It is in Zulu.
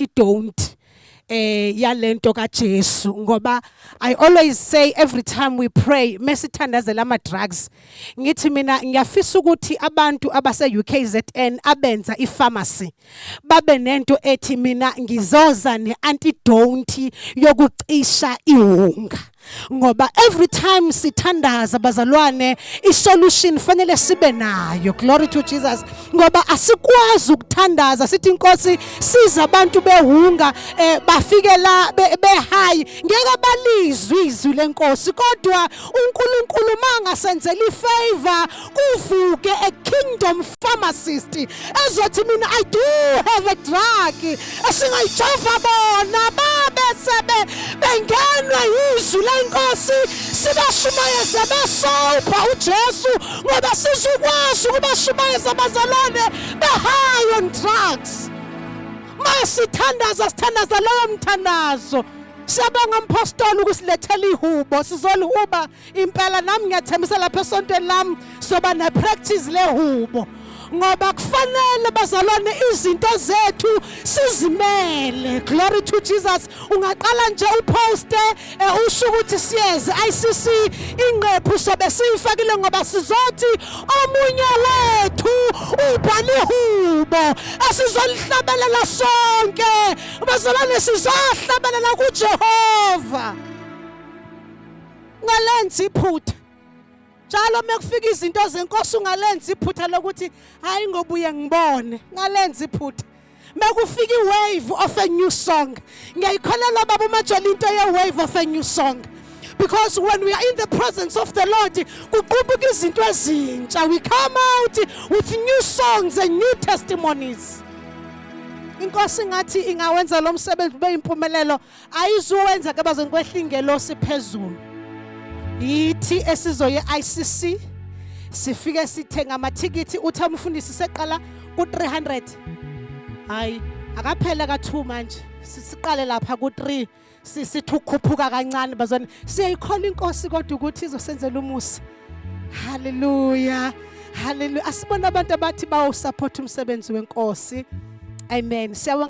antidote yalento kaJesu ngoba I always say every time we pray mesithandazela ama drugs ngithi mina ngiyafisa ukuthi abantu abase UKZN abenza ipharmacy babe nento ethi mina ngizoza neantidote yokucisha ihunga ngoba every time sithandaza bazalwane isolution fanele sibe nayo. Glory to Jesus. Ngoba asikwazi ukuthandaza sithi inkosi siza abantu behunga bafike la behigh ngeke balizwe izwi lenkosi kodwa uNkulunkulu mangasenzela ifavor kuvuke a kingdom pharmacist ezothi mina I do have a drug esingayijova bona babe sebe bengenwa izwi lenkosi sibashumayeza besopa uJesu ngoba sizukwazi ukubashumayeza abazalwane behigh on drugs. Masithandaza sithandaza lowo mthandazo siyabonga umpostoli ukusilethela ihubo sizolihuba impela nami ngiyathembisa lapha esontweni lami soba ne practice lehubo ngoba kufanele bazalwane izinto zethu sizimele. Glory to Jesus. Ungaqala nje uposte usho ukuthi siyeze ICC ingqephu sobe siyifakile ngoba sizothi omunye wethu ubhale ihubo asizolihlabelela sonke bazalwane sizahlabelela kuJehova ngalenza iphutha njalo mekufika izinto zenkosi ungalenza iphutha lokuthi hayi ngobuye ngibone ngalenza iphutha mekufika iwave of a new song ngiyayikholela baba umajoli into ye wave of a new song because when we are in the presence of the Lord kuqubuka izinto ezintsha we come out with new songs and new testimonies. Inkosi ngathi ingawenza lo msebenzi ube impumelelo ayizuwenza ke bazonkwehla siphezulu yithi esizoye ICC sifike sithenga amathikithi uthi umfundisi seqala ku300 hayi akaphela ka2 manje siqale lapha ku3 sithi ukhuphuka kancane bazwana siyayikhola inkosi kodwa ukuthi izosenzela umusa. Hallelujah, hallelujah. Asibona abantu abathi bawo support umsebenzi wenkosi. Amen.